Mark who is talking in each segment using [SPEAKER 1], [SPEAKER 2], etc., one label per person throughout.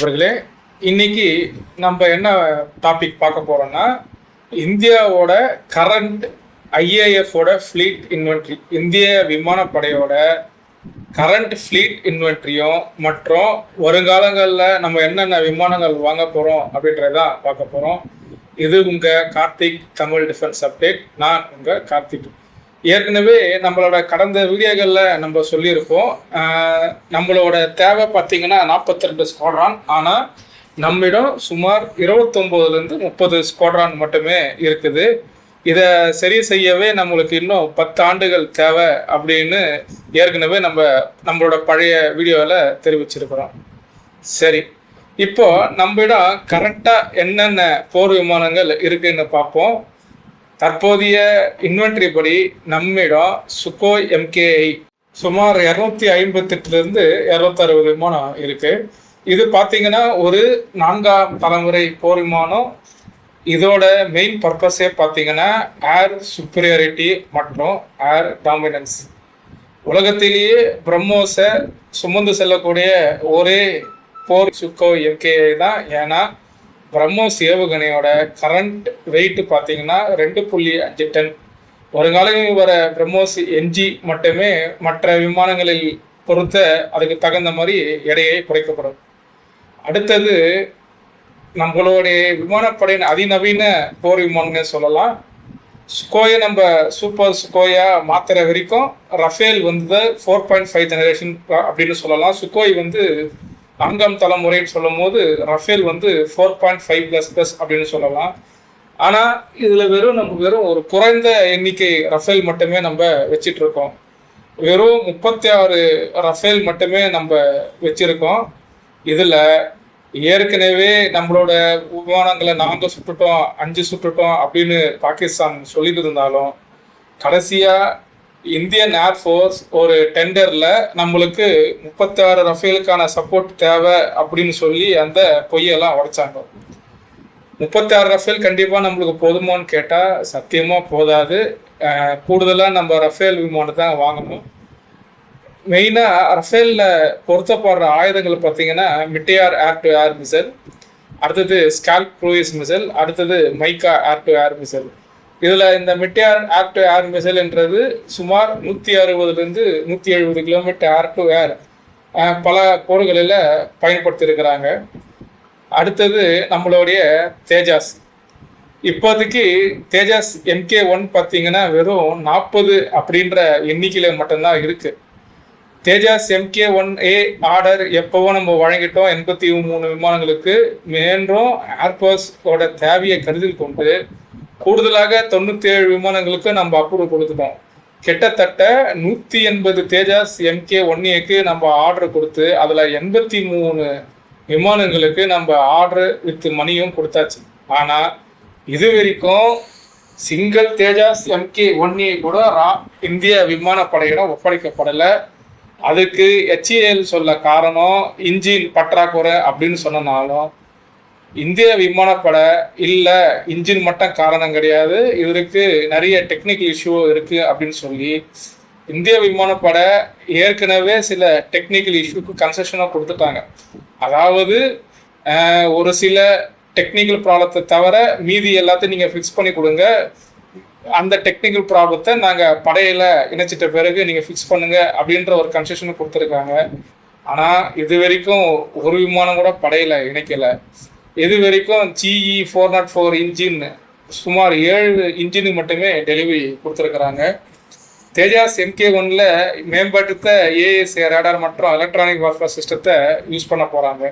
[SPEAKER 1] நண்பர்களே, இன்னைக்கு நம்ம என்ன டாபிக் பார்க்க போறோம்னா, இந்தியாவோட கரண்ட் ஐஏஎஃபோட ஃப்ளீட் இன்வென்ட்ரி, இந்திய விமானப்படையோட கரண்ட் ஃப்ளீட் இன்வென்ட்ரியும் மற்றும் வருங்காலங்களில் நம்ம என்னென்ன விமானங்கள் வாங்க போகிறோம் அப்படின்றதான் பார்க்க போகிறோம். இது உங்கள் கார்த்திக் தமிழ் டிஃபென்ஸ் அப்டேட். நான் உங்கள் கார்த்திக். ஏற்கனவே நம்மளோட கடந்த வீடியோகளில் நம்ம சொல்லியிருக்கோம், நம்மளோட தேவை பார்த்தீங்கன்னா 42 ஸ்குவாட்ரான். ஆனால் நம்மிடம் சுமார் 29லேருந்து 30 ஸ்குவாட்ரான் மட்டுமே இருக்குது. இதை சரி செய்யவே நம்மளுக்கு இன்னும் 10 ஆண்டுகள் தேவை அப்படின்னு ஏற்கனவே நம்மளோட பழைய வீடியோவில் தெரிவிச்சிருக்கிறோம். சரி, இப்போ நம்மிடம் கரெக்டாக என்னென்ன போர் விமானங்கள் இருக்குன்னு பார்ப்போம். தற்போதைய இன்வென்ட்ரி படி நம்மிடம் சுகோய் எம்கேஐ சுமார் 258லேருந்து 260 விமானம் இருக்குது. இது பார்த்தீங்கன்னா ஒரு 4ஆம் தலைமுறை போர் விமானம். இதோட மெயின் பர்பஸே பார்த்தீங்கன்னா ஏர் சுப்பீரியாரிட்டி மற்றும் ஏர் டாமினன்ஸ். உலகத்திலேயே பிரம்மோஸை சுமந்து செல்லக்கூடிய ஒரே போர் சுகோய் எம்கேஐ தான். ஏன்னா பிரம்மோஸ் ஏவுகணையோட கரண்ட் வெயிட் பார்த்தீங்கன்னா 2.5 டன். வருங்காலங்களில் வர பிரம்மோஸ் என்ஜி மட்டுமே மற்ற விமானங்களில் பொறுத்த அதுக்கு தகுந்த மாதிரி எடையை குறைக்கப்படும். அடுத்தது நம்மளுடைய விமானப்படையின் அதிநவீன போர் விமானங்கள் சொல்லலாம். சுகோயை நம்ம சூப்பர் சுகோயா மாத்திர வரைக்கும் ரஃபேல் வந்து 4.5 ஜெனரேஷன் அப்படின்னு சொல்லலாம். சுகோய் வந்து 4ஆம் தலைமுறைன்னு சொல்லும் போது ரஃபேல் வந்து 4.5++ அப்படின்னு சொல்லலாம். ஆனால் இதில் வெறும் ஒரு குறைந்த எண்ணிக்கை ரஃபேல் மட்டுமே நம்ம வச்சிட்டு இருக்கோம். வெறும் 36 ரஃபேல் மட்டுமே நம்ம வச்சிருக்கோம். இதில் ஏற்கனவே நம்மளோட விமானங்களை 4 சுட்டுட்டோம், 5 சுட்டுட்டோம் அப்படின்னு பாகிஸ்தான் சொல்லிட்டு இருந்தாலும், கடைசியாக இந்தியன் ஏர்ஃபோர்ஸ் ஒரு டெண்டரில் நம்மளுக்கு 36 ரஃபேலுக்கான சப்போர்ட் தேவை அப்படின்னு சொல்லி அந்த பொய்யெல்லாம் உடைச்சாங்க. 36 ரஃபேல் கண்டிப்பாக நம்மளுக்கு போதுமான்னு கேட்டால் சத்தியமாக போதாது. கூடுதலாக நம்ம ரஃபேல் விமானத்தை தான் வாங்கணும். மெயினாக ரஃபேலில் பொருத்தப்படுற ஆயுதங்கள் பார்த்தீங்கன்னா மிட்டியார் ஏர் டு ஏர் மிசைல், அடுத்தது ஸ்கால்ப் க்ரூயிஸ் மிசைல், அடுத்தது மைக்கா ஏர் டு ஏர் மிசைல். இதில் இந்த மிட்டியார் ஏர் டு ஏர் மிசைல்ன்றது சுமார் 160லேருந்து 170 கிலோமீட்டர் ஏர் டு ஏர் பல போர்களில் பயன்படுத்தியிருக்கிறாங்க. அடுத்தது நம்மளுடைய தேஜாஸ். இப்போதைக்கு தேஜாஸ் MK1 பார்த்தீங்கன்னா வெறும் 40 அப்படின்ற எண்ணிக்கையில் மட்டும்தான் இருக்குது. தேஜாஸ் MK1A ஆர்டர் எப்போவோ நம்ம வழங்கிட்டோம் 83 விமானங்களுக்கு. மேலும் ஏர்போர்ஸோட தேவையை கருத்தில் கொண்டு கூடுதலாக 97 விமானங்களுக்கு நம்ம அப்ரூவல் கொடுத்துட்டோம். கிட்டத்தட்ட 180 தேஜாஸ் MK1Aக்கு நம்ம ஆர்டர் கொடுத்து அதில் 83 விமானங்களுக்கு நம்ம ஆர்டர் வித் மணியும் கொடுத்தாச்சு. ஆனால் இது வரைக்கும் சிங்கிள் தேஜாஸ் MK1A கூட இந்திய விமானப்படையிடம் ஒப்படைக்கப்படலை. அதுக்கு HAL சொல்ல காரணம் இன்ஜின் பற்றாக்குறை அப்படின்னு சொன்னனாலும், இந்திய விமானப்படை இல்லை இன்ஜின் மட்டும் காரணம் கிடையாது, இதற்கு நிறைய டெக்னிக்கல் இஷ்யூ இருக்குது அப்படின்னு சொல்லி இந்திய விமானப்படை ஏற்கனவே சில டெக்னிக்கல் இஷ்யூக்கு கன்செஷனாக கொடுத்துட்டாங்க. அதாவது ஒரு சில டெக்னிக்கல் ப்ராப்ளத்தை தவிர மீதி எல்லாத்தையும் நீங்கள் ஃபிக்ஸ் பண்ணி கொடுங்க, அந்த டெக்னிக்கல் ப்ராப்ளத்தை நாங்கள் படையில் இணைச்சிட்ட பிறகு நீங்கள் ஃபிக்ஸ் பண்ணுங்கள் அப்படின்ற ஒரு கன்செஷனை கொடுத்துருக்காங்க. ஆனால் இது வரைக்கும் ஒரு விமானம் கூட படையில் இணைக்கலை. இது வரைக்கும் GE 404 இன்ஜின் சுமார் 7 இன்ஜினுக்கு மட்டுமே டெலிவரி கொடுத்துருக்குறாங்க. தேஜாஸ் MK1ல மேம்படுத்த AESA ரேடார் மற்றும் எலக்ட்ரானிக் வார்ஃபேர் சிஸ்டத்தை யூஸ் பண்ண போகிறாங்க.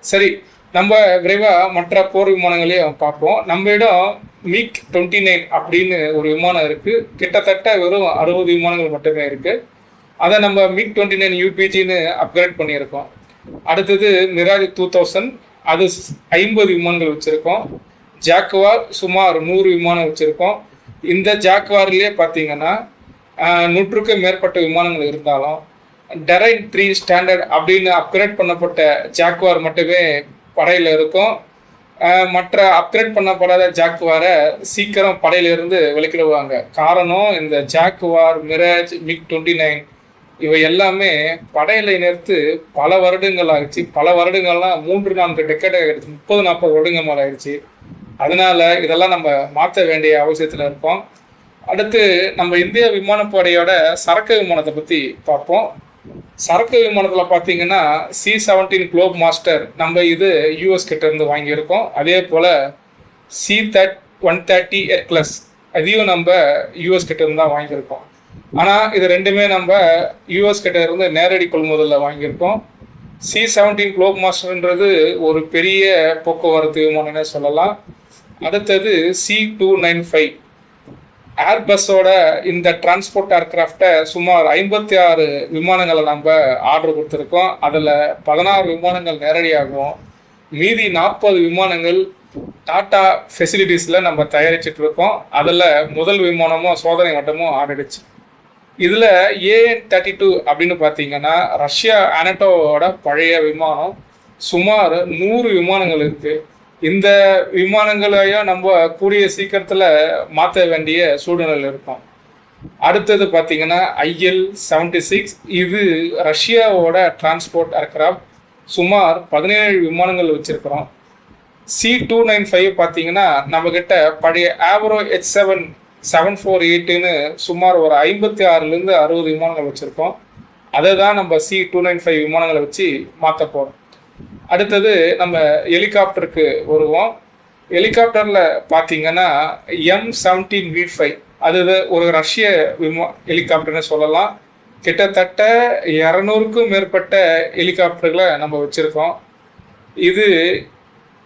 [SPEAKER 1] சரி, நம்ம விரைவாக மற்ற போர் விமானங்களையும் பார்ப்போம். நம்மிடம் MiG-29 அப்படின்னு ஒரு விமானம் இருக்குது. கிட்டத்தட்ட வெறும் 60 விமானங்கள் மட்டுமே இருக்குது. அதை நம்ம MiG-29 UPGன்னு அப்கிரேட் பண்ணியிருக்கோம். அடுத்தது மிராஜ் 2000, அது 50 விமானங்கள் வச்சுருக்கோம். ஜாக்குவார் சுமார் 100 விமானம் வச்சுருக்கோம். இந்த ஜாக்குவார்லேயே பார்த்தீங்கன்னா 100க்கும் மேற்பட்ட விமானங்கள் இருந்தாலும் டெரைன் 3 ஸ்டாண்டர்ட் அப்படின்னு அப்கிரேட் பண்ணப்பட்ட ஜாக்குவார் மட்டுமே படையில் இருக்கும். மற்ற அப்கிரேட் பண்ணப்படாத ஜாக்குவாரை சீக்கிரம் படையிலிருந்து விலக்கிடுவாங்க. காரணம் இந்த ஜாக்குவார், மிராஜ், MiG-29 இவை எல்லாமே படையில நிறுத்து பல வருடங்கள் ஆயிடுச்சு. பல வருடங்கள்லாம் 3-4 டெக்கேட் ஆயிடுச்சு, 30-40 வருடங்கள் மேலே ஆயிடுச்சு. அதனால இதெல்லாம் நம்ம மாற்ற வேண்டிய அவசியத்தில் இருக்கோம். அடுத்து நம்ம இந்திய விமானப்படையோட சரக்கு விமானத்தை பற்றி பார்ப்போம். சரக்கு விமானத்தில் பார்த்தீங்கன்னா C-17 குளோப் மாஸ்டர் நம்ம இது யூஎஸ் கிட்ட இருந்து வாங்கியிருக்கோம். அதே போல் C-130 ஹெர்குலஸ் அதையும் நம்ம யூஎஸ் கிட்ட இருந்து தான் வாங்கியிருக்கோம். ஆனால் இது ரெண்டுமே நம்ம யூஎஸ் கிட்ட இருந்து நேரடி கொள்முதலில் வாங்கியிருக்கோம். C-17 குளோப் மாஸ்டர்ன்றது ஒரு பெரிய போக்குவரத்து விமானம்னே சொல்லலாம். அடுத்தது C-295 ஏர்பஸோட இந்த டிரான்ஸ்போர்ட் ஏர்கிராஃப்டை சுமார் 56 விமானங்களை நம்ம ஆர்டர் கொடுத்துருக்கோம். அதில் 16 விமானங்கள் நேரடியாகும், மீதி 40 விமானங்கள் டாடா ஃபெசிலிட்டிஸில் நம்ம தயாரிச்சுட்டு இருக்கோம். அதில் முதல் விமானமும் சோதனை மட்டமும் ஆரம்பிச்சு. இதில் AN-32 அப்படின்னு பார்த்தீங்கன்னா ரஷ்யா ஆனட்டோவோட பழைய விமானம். சுமார் 100 விமானங்கள் இருக்குது. இந்த விமானங்களையும் நம்ம கூடிய சீக்கிரத்தில் மாற்ற வேண்டிய சூழ்நிலை இருக்கும். அடுத்தது பார்த்தீங்கன்னா IL-76 இது ரஷ்யாவோட டிரான்ஸ்போர்ட் ஏர்கிராஃப்ட். சுமார் 17 விமானங்கள் வச்சுருக்கிறோம். C-295 பார்த்தீங்கன்னா நம்மக்கிட்ட பழைய ஆவரோ H-7 748ன்னு சுமார் ஒரு 56லேருந்து 60 விமானங்கள் வச்சுருக்கோம். அதை தான் நம்ம C-295 விமானங்களை வச்சு மாற்ற போகிறோம். அடுத்தது நம்ம ஹெலிகாப்டருக்கு வருவோம். ஹெலிகாப்டரில் பார்த்தீங்கன்னா M17V5 அது ஒரு ரஷ்ய ஹெலிகாப்டர்னு சொல்லலாம். கிட்டத்தட்ட 200க்கும் மேற்பட்ட ஹெலிகாப்டர்களை நம்ம வச்சுருக்கோம். இது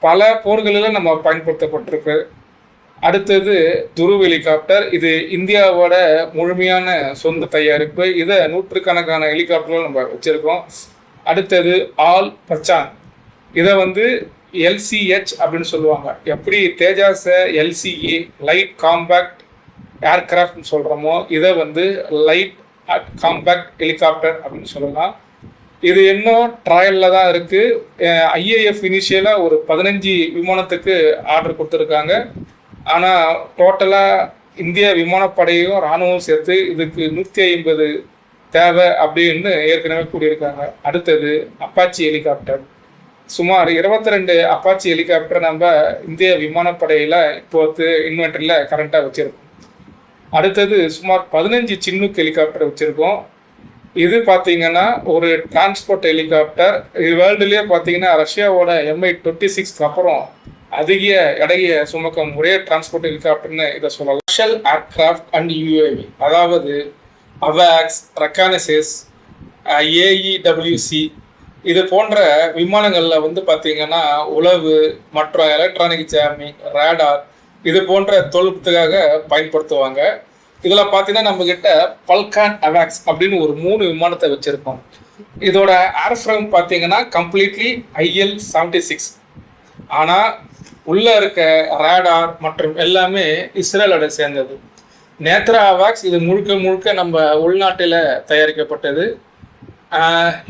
[SPEAKER 1] பல போர்களில் நம்ம பயன்படுத்தப்பட்டிருக்கு. அடுத்தது துருவ் ஹெலிகாப்டர். இது இந்தியாவோட முழுமையான சொந்த தயாரிப்பு. இதை நூற்றுக்கணக்கான ஹெலிகாப்டர்கள் நம்ம வச்சுருக்கோம். அடுத்தது ஆல் பச்சான். இதை LCH அப்படின்னு சொல்லுவாங்க. எப்படி தேஜாஸை LCA லைட் காம்பேக்ட் ஏர்கிராஃப்ட்னு சொல்கிறோமோ இதை லைட் காம்பேக்ட் ஹெலிகாப்டர் அப்படின்னு சொல்லலாம். இது இன்னும் ட்ரையலில் தான் இருக்குது. IAF இனிஷியலாக ஒரு 15 விமானத்துக்கு ஆர்டர் கொடுத்துருக்காங்க. ஆனால் டோட்டலாக இந்திய விமானப்படையும் இராணுவம் சேர்த்து இதுக்கு 150 தேவை அப்படின்னு ஏற்கனவே கூடியிருக்காங்க. அடுத்தது அப்பாச்சி ஹெலிகாப்டர். சுமார் 22 அப்பாச்சி ஹெலிகாப்டர் நம்ம இந்திய விமானப்படையில் இப்போது இன்வென்டரியில் கரண்ட்டாக வச்சுருக்கோம். அடுத்தது சுமார் 15 சின்னூக் ஹெலிகாப்டர் வச்சுருக்கோம். இது பார்த்தீங்கன்னா ஒரு டிரான்ஸ்போர்ட் ஹெலிகாப்டர். இது வேர்ல்டுலேயே பார்த்தீங்கன்னா ரஷ்யாவோட Mi-26 அப்புறம் அதிக எடையை சுமக்கும் ஒரே டிரான்ஸ்போர்ட் ஹெலிகாப்டர்னு இதை சொல்லலாம். ஸ்பெஷல் ஏர்கிராஃப்ட் அண்ட் UAV, அதாவது அவாக்ஸ், ரெக்கானசஸ், AEWC இது போன்ற விமானங்களில் பார்த்தீங்கன்னா உளவு மற்றும் எலக்ட்ரானிக் ஜாமிங், ரேடார் இது போன்ற தொழில்நுட்பத்துக்காக பயன்படுத்துவாங்க. இதில் பார்த்தீங்கன்னா நம்மக்கிட்ட பல்கான் அவாக்ஸ் அப்படின்னு ஒரு 3 விமானத்தை வச்சுருக்கோம். இதோட ஏர்ஃப்ரேம் பார்த்தீங்கன்னா கம்ப்ளீட்லி IL-76. ஆனால் உள்ளே இருக்க ரேடார் மற்றும் எல்லாமே இஸ்ரேலோட சேர்ந்தது. நேத்ரா அவாக்ஸ் இது முழுக்க முழுக்க நம்ம உள்நாட்டில் தயாரிக்கப்பட்டது.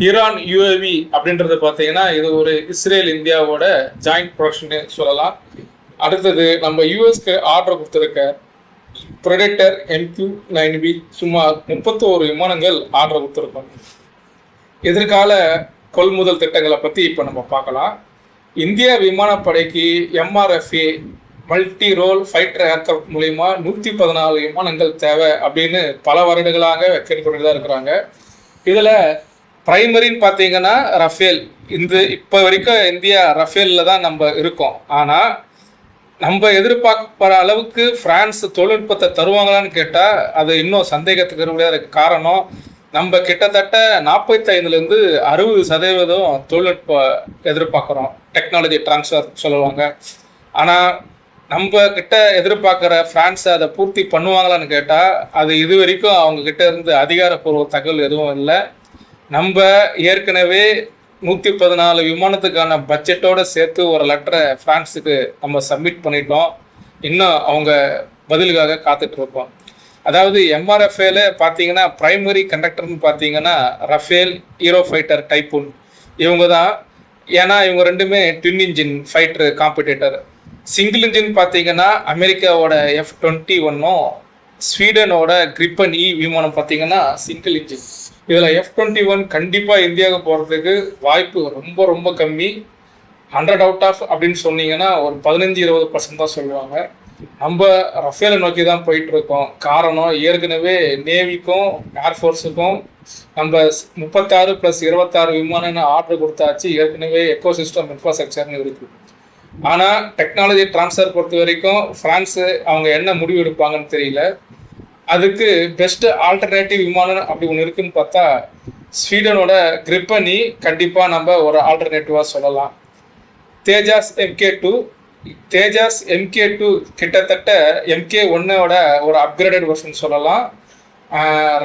[SPEAKER 1] ஈரான் UAV அப்படின்றது பார்த்தீங்கன்னா இது ஒரு இஸ்ரேல் இந்தியாவோட ஜாயிண்ட் ப்ரொடக்ஷன்னு சொல்லலாம். அடுத்தது நம்ம யூஎஸ்க்கு ஆர்டர் கொடுத்துருக்க ப்ரெடேட்டர் MQ-9B சுமார் 31 விமானங்கள் ஆர்டர் கொடுத்துருக்கோம். எதிர்கால கொள்முதல் திட்டங்களை பற்றி இப்போ நம்ம பார்க்கலாம். இந்திய விமானப்படைக்கு MRFA multi role fighter aircraft மூலிமா 114 விமானங்கள் தேவை அப்படின்னு பல வருடங்களாக கேட்டுக்கொண்டு தான் இருக்கிறாங்க. இதில் பிரைமரின்னு பார்த்தீங்கன்னா ரஃபேல். இப்போ வரைக்கும் இந்தியா ரஃபேலில் தான் நம்ம இருக்கோம். ஆனால் நம்ம எதிர்பார்க்குற அளவுக்கு பிரான்ஸ் தொழில்நுட்பத்தை தருவாங்களான்னு கேட்டால் அது இன்னும் சந்தேகத்துக்கு முடியாத காரணம். நம்ம கிட்டத்தட்ட 45லேருந்து 60% தொழில்நுட்பம் எதிர்பார்க்குறோம், டெக்னாலஜி டிரான்ஸ்ஃபர் சொல்லுவாங்க. ஆனால் நம்ம கிட்ட எதிர்பார்க்குற பிரான்ஸ் அதை பூர்த்தி பண்ணுவாங்களான்னு கேட்டால் அது இது வரைக்கும் அவங்கக்கிட்ட இருந்து அதிகாரப்பூர்வ தகவல் எதுவும் இல்லை. நம்ம ஏற்கனவே 114 விமானத்துக்கான பட்ஜெட்டோடு சேர்த்து ஒரு லெட்டரை ஃப்ரான்ஸுக்கு நம்ம சப்மிட் பண்ணிட்டோம். இன்னும் அவங்க பதிலுக்காக காத்துட்ருக்கோம். அதாவது MRFAல பார்த்தீங்கன்னா ப்ரைமரி கண்டக்டர்னு பார்த்தீங்கன்னா ரஃபேல், ஹீரோ ஃபைட்டர், டைப்பூன் இவங்க தான். ஏன்னா இவங்க ரெண்டுமே twin engine fighter competitor. Single engine பார்த்தீங்கன்னா அமெரிக்காவோட F-21ம், ஸ்வீடனோட கிரிப்பன் விமானம் பார்த்தீங்கன்னா சிங்கிள் இன்ஜின். இதில் F-21 கண்டிப்பாக இந்தியாவுக்கு போகிறதுக்கு வாய்ப்பு ரொம்ப ரொம்ப கம்மி. 100 அவுட் ஆஃப் அப்படின்னு சொன்னீங்கன்னா ஒரு 15-20% தான் சொல்லுவாங்க. நம்ம ரஃபேலை நோக்கி தான் போயிட்டு இருக்கோம். காரணம், ஏற்கனவே நேவிக்கும் ஏர்ஃபோர்ஸுக்கும் நம்ம 36+26 விமானம்னு ஆர்டர் கொடுத்தாச்சு. ஏற்கனவே எக்கோசிஸ்டம் இன்ஃப்ராஸ்ட்ரக்சர்னு இருக்குது. ஆனால் டெக்னாலஜி டிரான்ஸ்ஃபர் பொறுத்த வரைக்கும் ஃப்ரான்ஸு அவங்க என்ன முடிவு எடுப்பாங்கன்னு தெரியல. அதுக்கு பெஸ்ட் ஆல்டர்னேட்டிவ் விமானம் அப்படி ஒன்று இருக்குன்னு பார்த்தா ஸ்வீடனோட கிரிப்பனி கண்டிப்பாக நம்ம ஒரு ஆல்டர்னேட்டிவாக சொல்லலாம். தேஜாஸ் MK2 கிட்டத்தட்ட MK1ஓட ஒரு அப்கிரேடட் வெர்ஷன் சொல்லலாம்.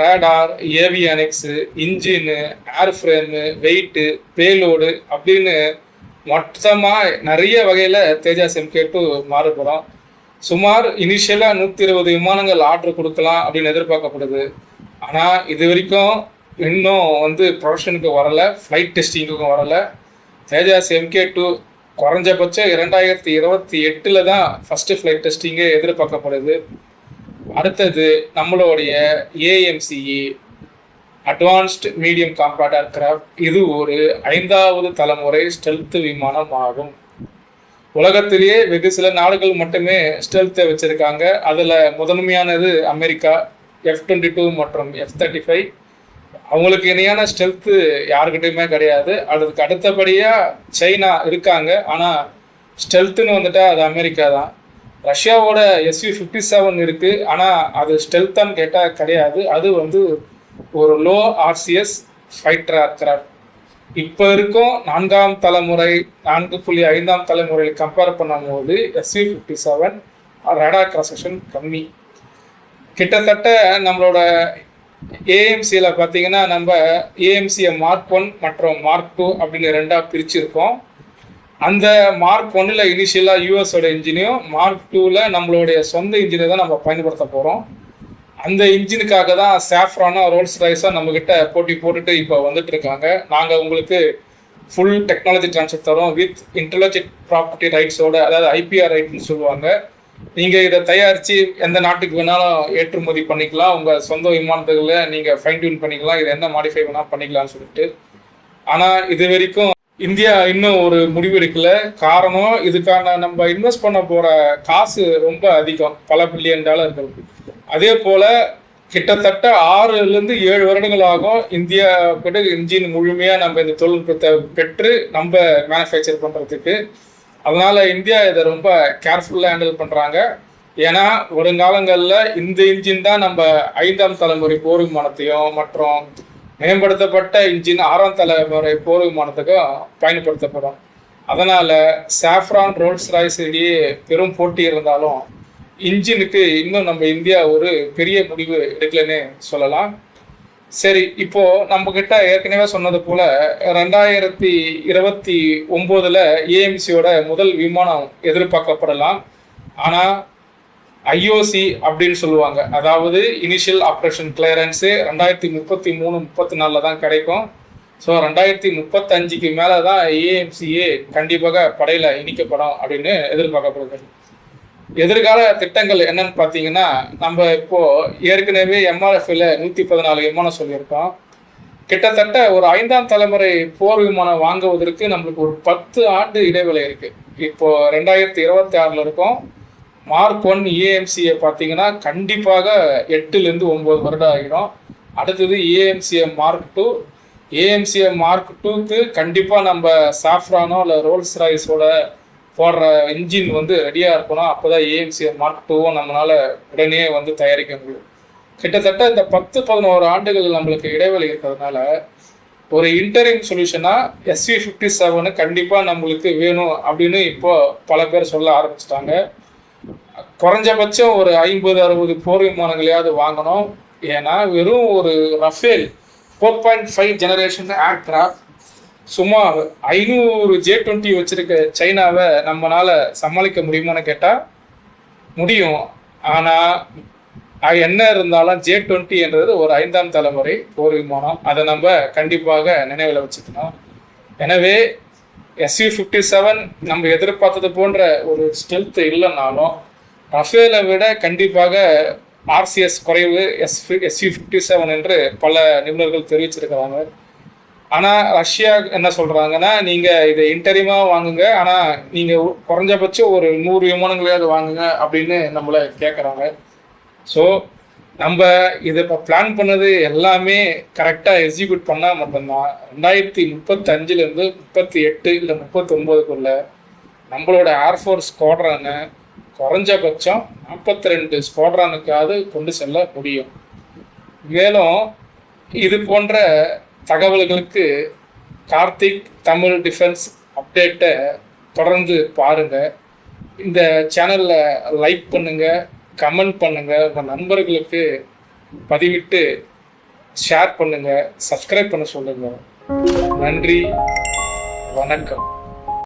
[SPEAKER 1] ரேடார், ஏவியானிக்ஸு, இன்ஜினு, ஏர் ஃப்ரேமு, வெயிட்டு, பேலோடு அப்படின்னு மொத்தமாக நிறைய வகையில் தேஜாஸ் MK2 மாறுபடும். சுமார் இனிஷியலாக 120 விமானங்கள் ஆர்டர் கொடுக்கலாம் அப்படின்னு எதிர்பார்க்கப்படுது. ஆனால் இது வரைக்கும் இன்னும் ப்ரொடக்ஷனுக்கு வரலை, ஃப்ளைட் டெஸ்டிங்குக்கும் வரலை. தேஜாஸ் MK2 குறைஞ்சபட்சம் 2028 தான் ஃபஸ்ட்டு ஃப்ளைட் டெஸ்டிங்கே எதிர்பார்க்கப்படுது. அடுத்தது நம்மளுடைய AMCE advanced medium compact aircraft. இது ஒரு 5வது தலைமுறை ஸ்டெல்த் விமானம் ஆகும். உலகத்திலேயே வெகு சில நாடுகள் மட்டுமே ஸ்டெல்த்தை வச்சுருக்காங்க. அதில் முதன்மையானது அமெரிக்கா, F-22 மற்றும் F-35. அவங்களுக்கு இணையான ஸ்டெல்த்து யாருக்கிட்டையுமே கிடையாது. அதுக்கு அடுத்தபடியாக சைனா இருக்காங்க. ஆனால் ஸ்டெல்த்துன்னு வந்துட்டால் அது அமெரிக்கா தான். ரஷ்யாவோட Su-57 இருக்குது. ஆனால் அது ஸ்டெல்த்தான்னு கேட்டால் கிடையாது. அது ஒரு லோ RCS ஃபைட்டர் ஏர்கிராஃப்ட். இப்போ இருக்கும் 4ஆம் தலைமுறை 4.5ஆம் தலைமுறையில் கம்பேர் பண்ணும்போது Su-57 ரேடார் கிராஸ் செக்ஷன் கம்மி. கிட்டத்தட்ட நம்மளோட AMCயில் பார்த்தீங்கன்னா நம்ம AMCயை Mark 1 மற்றும் Mark 2 அப்படின்னு 2ஆக பிரிச்சிருக்கோம். அந்த Mark 1ல் இனிஷியலாக யூஎஸோட இன்ஜினையும் Mark 2ல் நம்மளுடைய சொந்த இன்ஜினை தான் நம்ம பயன்படுத்த போகிறோம். அந்த இன்ஜினுக்காக தான் சாஃப்ரானா, ரோல்ஸ் ராய்ஸாக நம்மக்கிட்ட போட்டி போட்டுட்டு இப்போ வந்துட்டுருக்காங்க. நாங்கள் உங்களுக்கு ஃபுல் டெக்னாலஜி ட்ரான்ஸ்ஃபர் தரோம் வித் இன்டெலெக்சுவல் ப்ராப்பர்ட்டி ரைட்ஸோட, அதாவது IPR ரைட்னு சொல்லுவாங்க. நீங்கள் இதை தயாரித்து எந்த நாட்டுக்கு வேணாலும் ஏற்றுமதி பண்ணிக்கலாம். உங்கள் சொந்த விமானத்துகளை நீங்கள் ஃபைன் டியூன் பண்ணிக்கலாம். இது என்ன மாடிஃபை வேணால் பண்ணிக்கலாம்னு சொல்லிட்டு. ஆனால் இது வரைக்கும் இந்தியா இன்னும் ஒரு முடிவு எடுக்கல. காரணம், இதுக்கான நம்ம இன்வெஸ்ட் பண்ண போகிற காசு ரொம்ப அதிகம், பல பில்லியன் டாலர்கள். அதே போல் கிட்டத்தட்ட 6-7 வருடங்கள் ஆகும் இந்தியா கிட்ட இன்ஜின் முழுமையாக நம்ம இந்த தொழில்நுட்பத்தை பெற்று நம்ம மேனுஃபேக்சர் பண்ணுறதுக்கு. அதனால் இந்தியா இதை ரொம்ப கேர்ஃபுல்லாக ஹேண்டில் பண்ணுறாங்க. ஏன்னா வருங்காலங்களில் இந்த இன்ஜின் தான் நம்ம 5ஆம் தலைமுறை போர் விமானத்தையும் மற்றும் மேம்படுத்தப்பட்ட இன்ஜின் 6ஆம் தலைமுறை போர் விமானத்துக்கும் பயன்படுத்தப்படும். அதனால் சாஃப்ரான், ரோல்ஸ் ராய்ஸ் இடையே பெரும் போட்டி இருந்தாலும் இன்ஜினுக்கு இன்னும் நம்ம இந்தியா ஒரு பெரிய முடிவு எடுக்கலன்னு சொல்லலாம். சரி, இப்போது நம்மக்கிட்ட ஏற்கனவே சொன்னது போல் 2029 AMCயோட முதல் விமானம் எதிர்பார்க்கப்படலாம். ஆனால் IOC அப்படின்னு சொல்லுவாங்க, அதாவது இனிஷியல் ஆப்ரேஷன் கிளியரன்ஸு 2033-34 தான் கிடைக்கும். ஸோ 2035க்கு மேலே தான் AMCA கண்டிப்பாக படையில் இணைக்கப்படும் அப்படின்னு எதிர்பார்க்கப்படுது. எதிர்கால திட்டங்கள் என்னன்னு பார்த்தீங்கன்னா, நம்ம இப்போது ஏற்கனவே MRFல 114 விமானம் சொல்லியிருக்கோம். கிட்டத்தட்ட ஒரு 5ஆம் தலைமுறை போர் விமானம் வாங்குவதற்கு நம்மளுக்கு ஒரு 10 ஆண்டு இடைவேளை இருக்குது. இப்போது 2026 இருக்கோம். Mark 1 AMCயை பார்த்தீங்கன்னா கண்டிப்பாக 8-9 வருடம் ஆகிடும். அடுத்தது AMCA Mark 2. AMCA Mark 2க்கு கண்டிப்பாக நம்ம சாஃப்ரானோ இல்லை ரோல்ஸ் ராய்ஸோட போடுற இன்ஜின் ரெடியாக இருக்கணும். அப்போ தான் AMCA Mark 2வும் நம்மளால் உடனே தயாரிக்க முடியும். கிட்டத்தட்ட இந்த 10-11 ஆண்டுகள் நம்மளுக்கு இடைவெளி இருக்கிறதுனால ஒரு இன்டரிம் சொல்யூஷனாக Su-57 கண்டிப்பாக நம்மளுக்கு வேணும் அப்படின்னு இப்போது பல பேர் சொல்ல ஆரம்பிச்சிட்டாங்க. குறைஞ்சபட்சம் ஒரு 50-60 போர் விமானங்களையாவது வாங்கணும். ஏன்னா வெறும் ஒரு ரஃபேல் 4.5 ஜெனரேஷன் ஏர்கிராஃப்ட் சுமார் 500 J-20 வச்சுருக்க சைனாவை நம்மளால் சமாளிக்க முடியுமான்னு கேட்டால் முடியும். ஆனால் என்ன இருந்தாலும் J-20 என்றது ஒரு 5ஆம் தலைமுறை போர் விமானம். அதை நம்ம கண்டிப்பாக நினைவில் வச்சுக்கணும். எனவே Su-57 நம்ம எதிர்பார்த்தது போன்ற ஒரு ஸ்டெல்த் இல்லைன்னாலும் ரஃபேலை விட கண்டிப்பாக ஆர்சிஎஸ் குறைவு, SU-57 என்று பல நிபுணர்கள் தெரிவிச்சிருக்கிறாங்க. ஆனால் ரஷ்யா என்ன சொல்கிறாங்கன்னா, நீங்கள் இதை இன்டரிமாக வாங்குங்க, ஆனால் நீங்கள் குறைஞ்சபட்சம் ஒரு 100 விமானங்களையாவது வாங்குங்க அப்படின்னு நம்மளை கேட்குறாங்க. ஸோ நம்ம இதை இப்போ பிளான் பண்ணது எல்லாமே கரெக்டாக எக்ஸிக்யூட் பண்ணால் மட்டும்தான் 2035 38 இல்லை 39க்குள்ள நம்மளோட ஏர்ஃபோர்ஸ் ஸ்குவாட்ரானை குறைஞ்சபட்சம் 42 ஸ்குவாட்ரானுக்காவது கொண்டு செல்ல முடியும். மேலும் இது போன்ற தகவல்களுக்கு கார்த்திக் தமிழ் டிஃபென்ஸ் அப்டேட்டை தொடர்ந்து பாருங்கள். இந்த சேனலில் லைக் பண்ணுங்கள், கமெண்ட் பண்ணுங்கள், உங்கள் நண்பர்களுக்கு பதிவிட்டு ஷேர் பண்ணுங்கள், சப்ஸ்கிரைப் பண்ண சொல்லுங்கள். நன்றி, வணக்கம்.